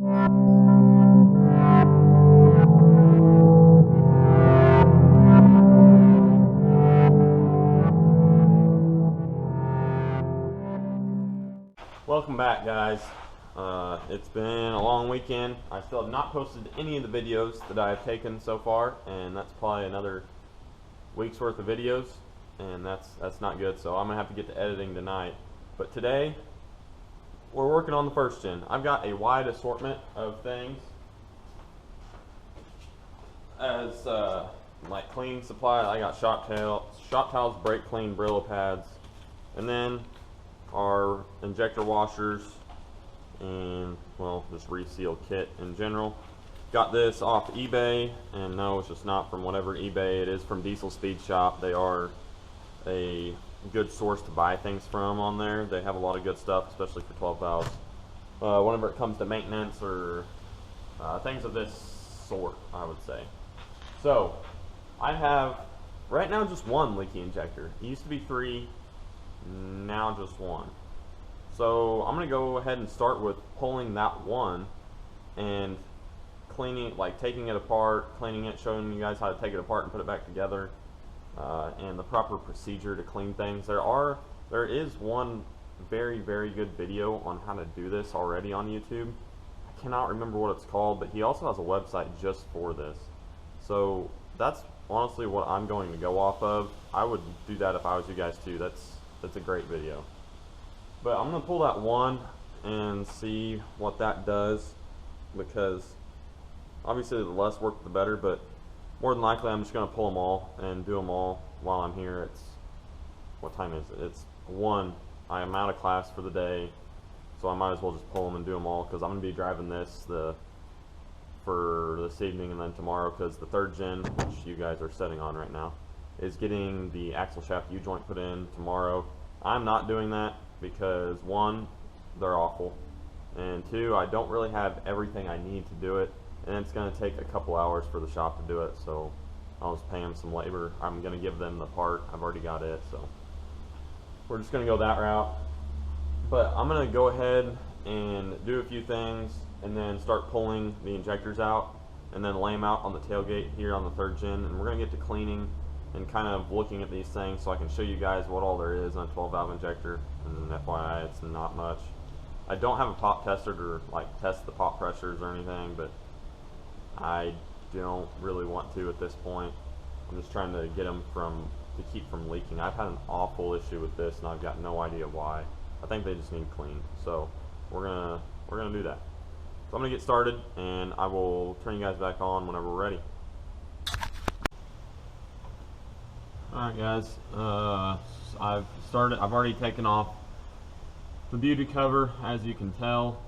Welcome back, guys. It's been a long weekend. I still have not posted any of the videos that I have taken so far, and that's probably another week's worth of videos, and that's not good, so I'm gonna have to get to editing tonight. But today we're working on the first gen. I've got a wide assortment of things as like cleaning supply. I got shop towels, brake clean, Brillo pads, and then our injector washers, and well, just reseal kit in general. Got this off eBay, and no, it's just not from whatever eBay. It is from Diesel Speed Shop. They are a good source to buy things from on there. They have a lot of good stuff, especially for 12 valves. Whenever it comes to maintenance or things of this sort, I would say. So I have right now just one leaky injector. It used to be 3, now just 1. So I'm gonna go ahead and start with pulling that one and cleaning, like taking it apart, cleaning it, showing you guys how to take it apart and put it back together, and the proper procedure to clean things. There is one very good video on how to do this already on YouTube. I cannot remember what it's called, but he also has a website just for this. So that's honestly what I'm going to go off of. I would do that if I was you guys too. That's a great video. But I'm going to pull that one and see what that does, because obviously the less work the better, but more than likely I'm just going to pull them all and do them all while I'm here. It's, what time is it? It's 1. I am out of class for the day, so I might as well just pull them and do them all, because I'm going to be driving this for this evening and then tomorrow, because the 3rd gen, which you guys are sitting on right now, is getting the axle shaft U-joint put in tomorrow. I'm not doing that because 1, they're awful, and 2, I don't really have everything I need to do it, and it's going to take a couple hours for the shop to do it, so I'll just pay them some labor. I'm going to give them the part. I've already got it, so we're just going to go that route. But I'm going to go ahead and do a few things and then start pulling the injectors out and then lay them out on the tailgate here on the 3rd gen, and we're going to get to cleaning and kind of looking at these things so I can show you guys what all there is on a 12 valve injector. And FYI, it's not much. I don't have a pop tester to like test the pop pressures or anything, but I don't really want to at this point. I'm just trying to get them to keep from leaking. I've had an awful issue with this, and I've got no idea why. I think they just need cleaned, so we're gonna do that. So I'm gonna get started, and I will turn you guys back on whenever we're ready. Alright guys, I've already taken off the beauty cover, as you can tell,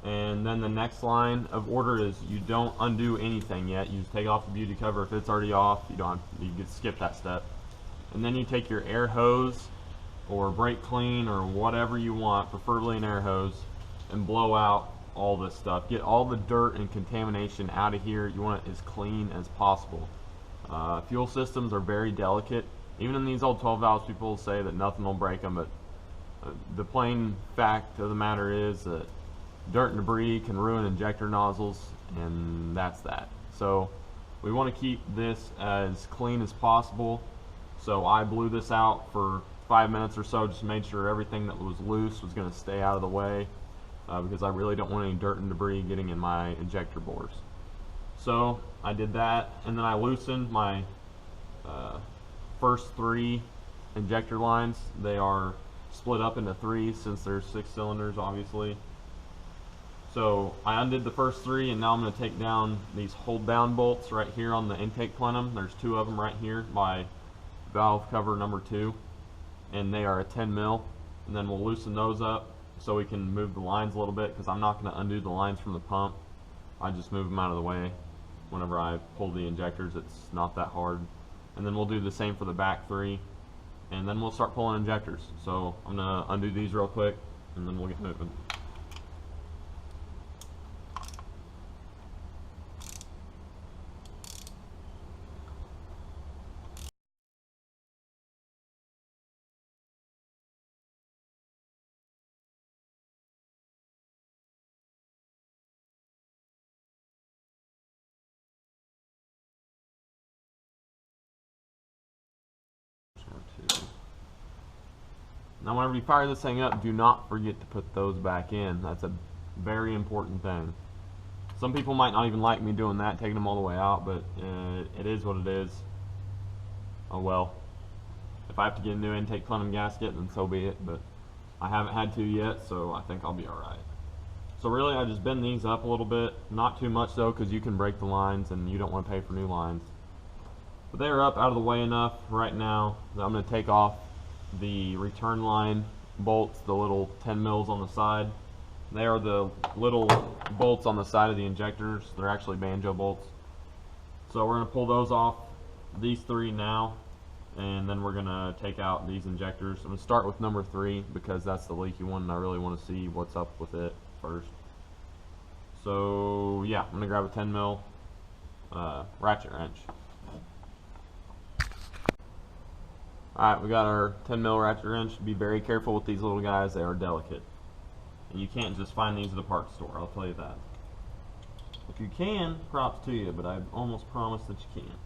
and then the next line of order is you don't undo anything yet. You just take off the beauty cover. If it's already off, you can skip that step. And then you take your air hose or brake clean or whatever you want, preferably an air hose, and blow out all this stuff. Get all the dirt and contamination out of here. You want it as clean as possible. Fuel systems are very delicate. Even in these old 12 valves, people say that nothing will break them, but the plain fact of the matter is that dirt and debris can ruin injector nozzles, and that's that. So we want to keep this as clean as possible. So I blew this out for 5 minutes or so, just made sure everything that was loose was going to stay out of the way, because I really don't want any dirt and debris getting in my injector bores. So I did that, and then I loosened my first 3 injector lines. They are split up into 3 since there's 6 cylinders, obviously. So I undid the first 3, and now I'm going to take down these hold down bolts right here on the intake plenum. There's 2 of them right here by valve cover number 2, and they are a 10 mil, and then we'll loosen those up so we can move the lines a little bit, because I'm not going to undo the lines from the pump. I just move them out of the way whenever I pull the injectors. It's not that hard. And then we'll do the same for the back 3, and then we'll start pulling injectors. So I'm going to undo these real quick, and then we'll get moving. Now whenever you fire this thing up, do not forget to put those back in. That's a very important thing. Some people might not even like me doing that, taking them all the way out, but it is what it is. Oh well. If I have to get a new intake plenum gasket, then so be it, but I haven't had to yet, so I think I'll be alright. So really, I just bend these up a little bit. Not too much though, because you can break the lines and you don't want to pay for new lines. But they are up out of the way enough right now that I'm going to take off the return line bolts, the little 10 mils on the side. They are the little bolts on the side of the injectors. They're actually banjo bolts. So we're going to pull those off, these three now, and then we're going to take out these injectors. I'm going to start with number 3 because that's the leaky one and I really want to see what's up with it first. So yeah, I'm going to grab a 10 mil ratchet wrench. Alright, we got our 10 mil ratchet wrench. Be very careful with these little guys, they are delicate. And you can't just find these at a parts store, I'll tell you that. If you can, props to you, but I almost promise that you can't.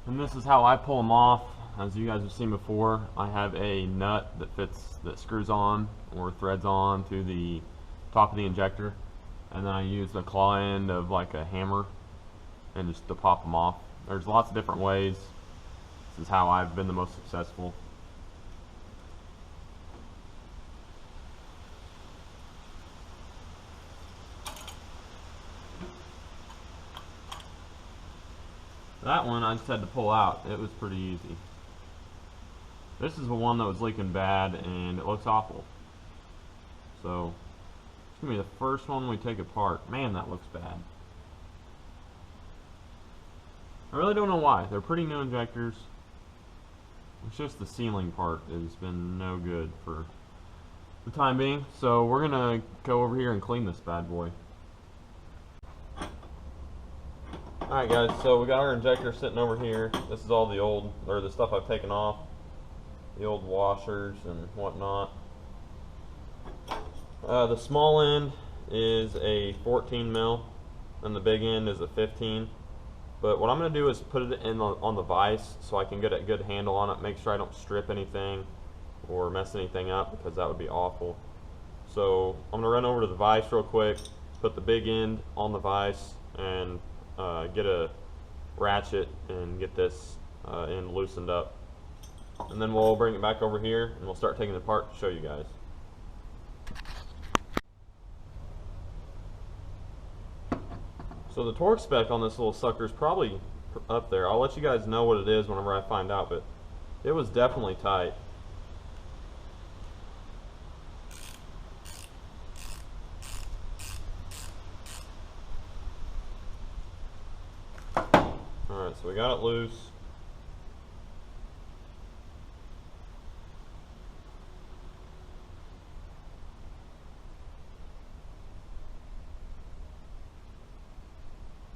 And this is how I pull them off. As you guys have seen before, I have a nut that screws on or threads on to the top of the injector, and then I use the claw end of like a hammer and just to pop them off. There's lots of different ways. This is how I've been the most successful. That one I just had to pull out. It was pretty easy. This is the one that was leaking bad and it looks awful. So it's gonna be the first one we take apart. Man, that looks bad. I really don't know why. They're pretty new injectors. It's just the sealing part has been no good for the time being. So we're gonna go over here and clean this bad boy. Alright guys, so we got our injector sitting over here. This is all the old, or the stuff I've taken off. The old washers and whatnot. The small end is a 14 mil and the big end is a 15. But what I'm going to do is put it in on the vise so I can get a good handle on it, make sure I don't strip anything or mess anything up, because that would be awful. So I'm going to run over to the vise real quick, put the big end on the vise, and get a ratchet and get this end loosened up. And then we'll bring it back over here and we'll start taking it apart to show you guys. So the torque spec on this little sucker is probably up there. I'll let you guys know what it is whenever I find out, but it was definitely tight. Alright, so we got it loose.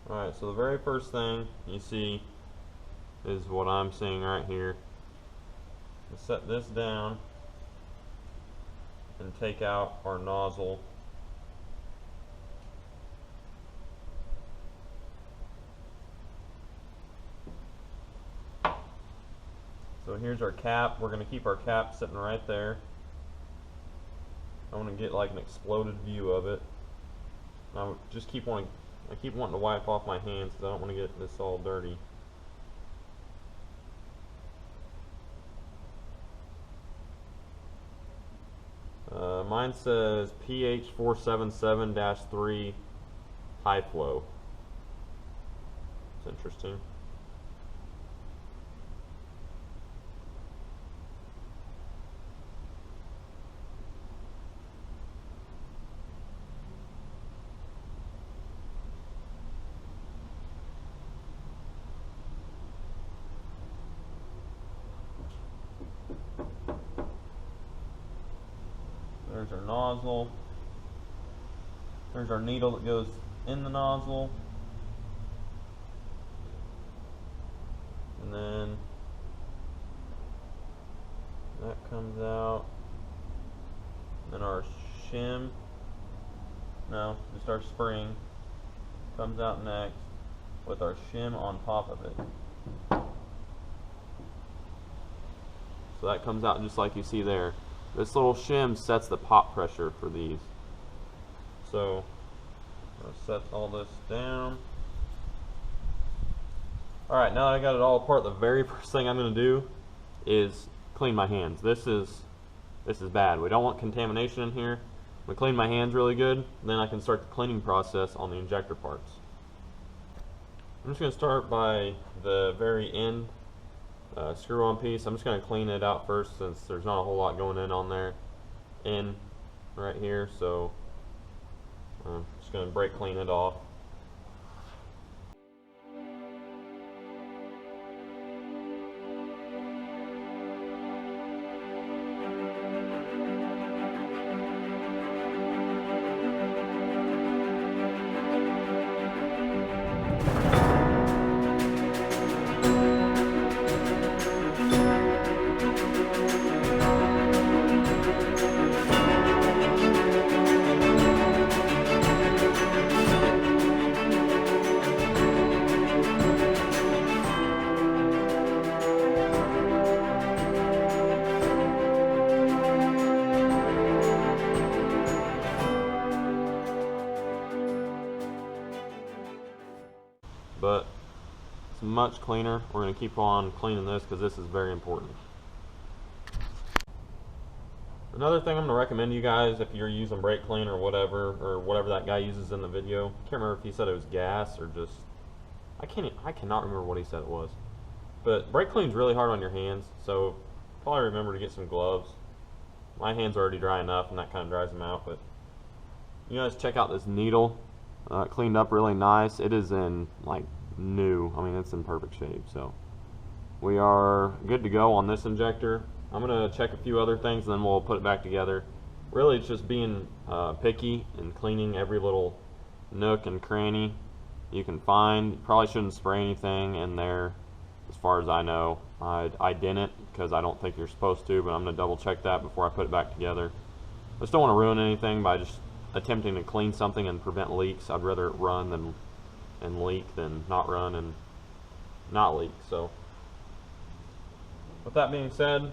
Alright, so the very first thing you see is what I'm seeing right here. We'll set this down and take out our nozzle. So here's our cap. We're going to keep our cap sitting right there. I want to get like an exploded view of it. I just keep wanting I keep wanting to wipe off my hands because I don't want to get this all dirty. Mine says pH 477-3 high flow. It's interesting. There's our nozzle. There's our needle that goes in the nozzle. And then that comes out. And then our shim, no, just our spring comes out next with our shim on top of it. So that comes out just like you see there. This little shim sets the pop pressure for these. So I'll set all this down. Alright, now that I got it all apart, the very first thing I'm going to do is clean my hands. This is bad. We don't want contamination in here. I'm going to clean my hands really good, then I can start the cleaning process on the injector parts. I'm just going to start by the very end screw-on piece. I'm just going to clean it out first since there's not a whole lot going in on there. Right here, so I'm just going to brake clean it off. But it's much cleaner. We're going to keep on cleaning this because this is very important. Another thing I'm going to recommend you guys, if you're using brake clean or whatever that guy uses in the video, I can't remember if he said it was gas or just, I cannot remember what he said it was. But brake clean's really hard on your hands, so probably remember to get some gloves. My hands are already dry enough and that kind of dries them out, but you guys check out this needle. Cleaned up really nice. It is in like new. I mean, it's in perfect shape. So we are good to go on this injector. I'm gonna check a few other things, and then we'll put it back together. Really, it's just being picky and cleaning every little nook and cranny you can find. You probably shouldn't spray anything in there, as far as I know. I didn't because I don't think you're supposed to, but I'm gonna double check that before I put it back together. I just don't want to ruin anything by just attempting to clean something and prevent leaks. I'd rather it run and leak than not run and not leak. So with that being said,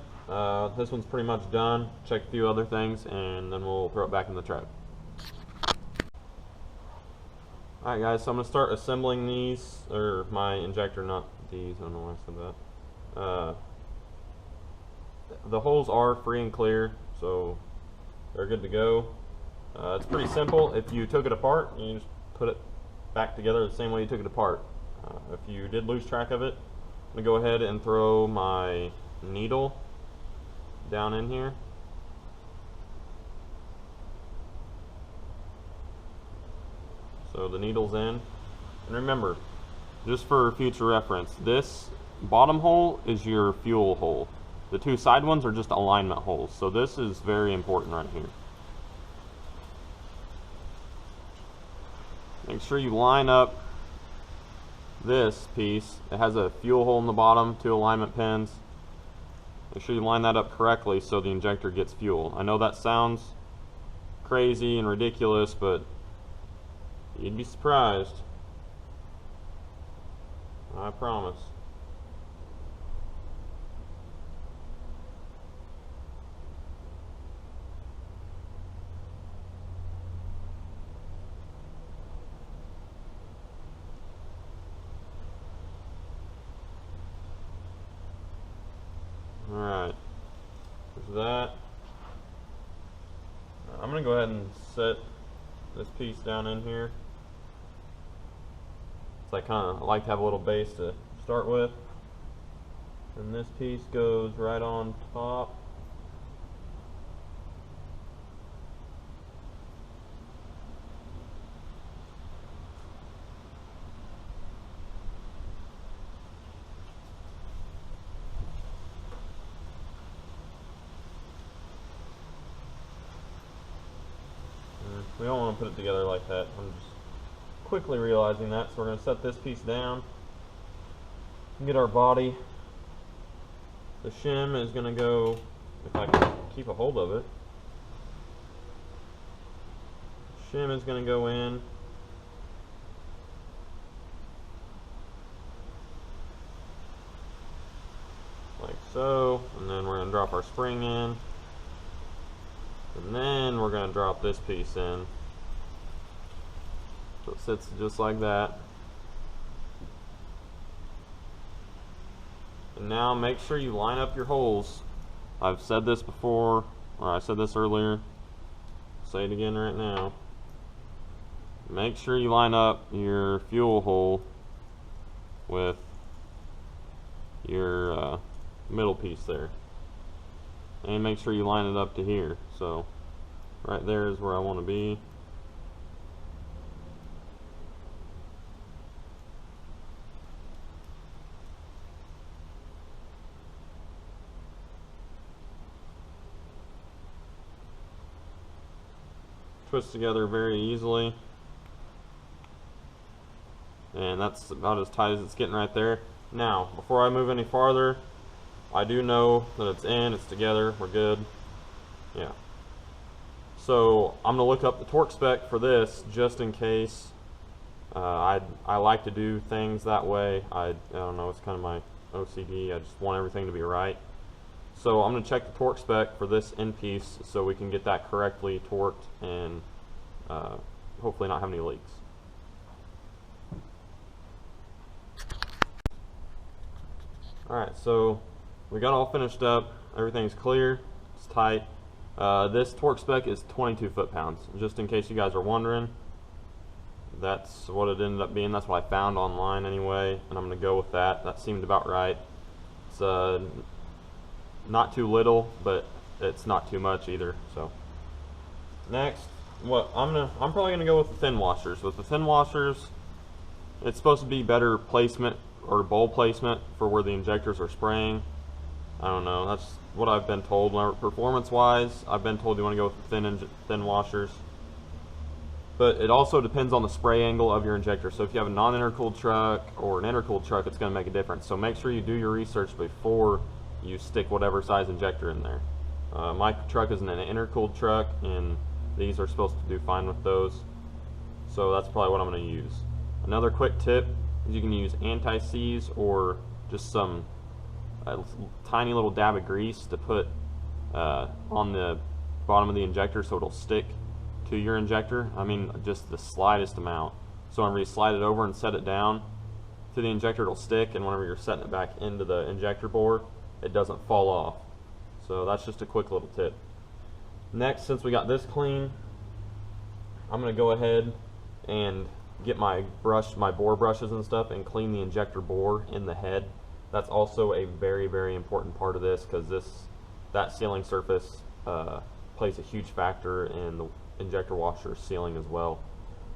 this one's pretty much done. Check a few other things and then we'll throw it back in the truck. Alright guys, so I'm going to start assembling these, or my injector, not these, I don't know why I said that. The holes are free and clear, so they're good to go. It's pretty simple. If you took it apart, you just put it back together the same way you took it apart. If you did lose track of it, I'm going to go ahead and throw my needle down in here. So the needle's in. And remember, just for future reference, this bottom hole is your fuel hole. The two side ones are just alignment holes. So this is very important right here. Make sure you line up this piece. It has a fuel hole in the bottom, two alignment pins. Make sure you line that up correctly so the injector gets fuel. I know that sounds crazy and ridiculous, but you'd be surprised. I promise. that, I'm going to go ahead and set this piece down in here. So I like to have a little base to start with. And this piece goes right on top. We don't want to put it together like that. I'm just quickly realizing that, so we're going to set this piece down and get our body. The shim is going to go, if I can keep a hold of it, shim is going to go in. Like so, and then we're going to drop our spring in. And then we're going to drop this piece in. So it sits just like that. And now make sure you line up your holes. I've said this before, or I said this earlier. I'll say it again right now. Make sure you line up your fuel hole with your middle piece there. And make sure you line it up to here. So right there is where I want to be. Twist together very easily. And that's about as tight as it's getting right there. Now, before I move any farther, I do know that it's in, it's together, we're good. Yeah. So I'm gonna look up the torque spec for this just in case. I like to do things that way. I don't know, it's kind of my OCD. I just want everything to be right. So I'm gonna check the torque spec for this end piece so we can get that correctly torqued and hopefully not have any leaks. Alright, so we got all finished up, everything's clear, it's tight. This torque spec is 22 foot-pounds, just in case you guys are wondering. That's what it ended up being, that's what I found online anyway, and I'm going to go with that. That seemed about right. It's not too little, but it's not too much either. So next, I'm probably going to go with the thin washers. With the thin washers, it's supposed to be better placement or bowl placement for where the injectors are spraying. I don't know, that's what I've been told. Performance wise, I've been told you want to go with the thin washers, but it also depends on the spray angle of your injector. So if you have a non-intercooled truck or an intercooled truck, it's going to make a difference. So make sure you do your research before you stick whatever size injector in there. My truck is an intercooled truck, and these are supposed to do fine with those, so that's probably what I'm going to use. Another quick tip is you can use anti-seize or just some tiny little dab of grease to put on the bottom of the injector so it'll stick to your injector. I mean, just the slightest amount. So whenever you slide it over and set it down to the injector, it'll stick, and whenever you're setting it back into the injector bore, it doesn't fall off. So that's just a quick little tip. Next, since we got this clean, I'm going to go ahead and get my bore brushes and stuff and clean the injector bore in the head. That's also a very, very important part of this, because that sealing surface plays a huge factor in the injector washer sealing as well.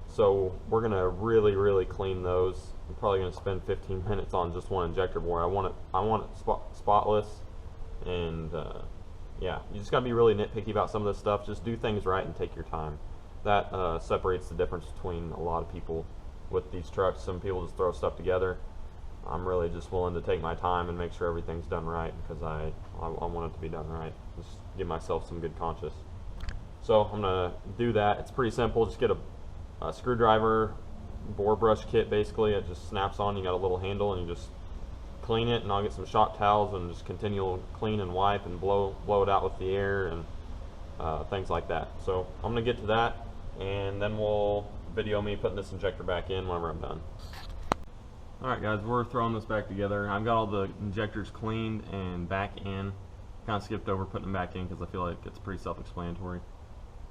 So we're going to really, really clean those. I'm probably going to spend 15 minutes on just one injector bore. I want it spotless, and yeah, you just got to be really nitpicky about some of this stuff. Just do things right and take your time. That separates the difference between a lot of people with these trucks. Some people just throw stuff together. I'm really just willing to take my time and make sure everything's done right, because I want it to be done right. Just give myself some good conscience. So I'm going to do that. It's pretty simple. Just get a screwdriver, bore brush kit basically. It just snaps on. You got a little handle, and you just clean it, and I'll get some shop towels and just continue to clean and wipe and blow it out with the air and things like that. So I'm going to get to that, and then we'll video me putting this injector back in whenever I'm done. Alright guys, we're throwing this back together. I've got all the injectors cleaned and back in. kind of skipped over putting them back in because I feel like it's pretty self-explanatory.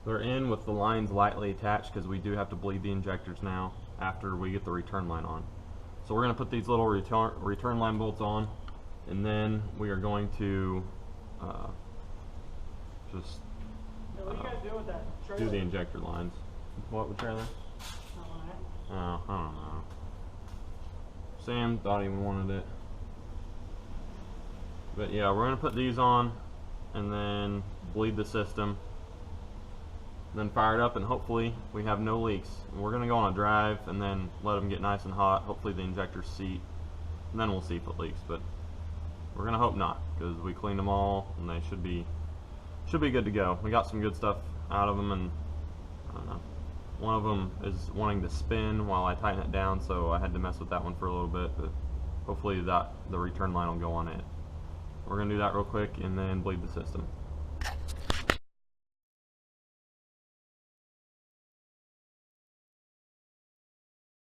They're in with the lines lightly attached because we do have to bleed the injectors now after we get the return line on. So we're going to put these little return line bolts on, and then we are going to just what are you guys doing with that trailer? do the injector lines. What with trailer? I don't know. Sam thought he wanted it. But yeah, we're going to put these on and then bleed the system. Then fire it up, and hopefully we have no leaks. And we're going to go on a drive and then let them get nice and hot. Hopefully the injectors seat, and then we'll see if it leaks. But we're going to hope not, because we cleaned them all and they should be good to go. We got some good stuff out of them, and I don't know. One of them is wanting to spin while I tighten it down, so I had to mess with that one for a little bit. But hopefully the return line will go on it. We're going to do that real quick and then bleed the system.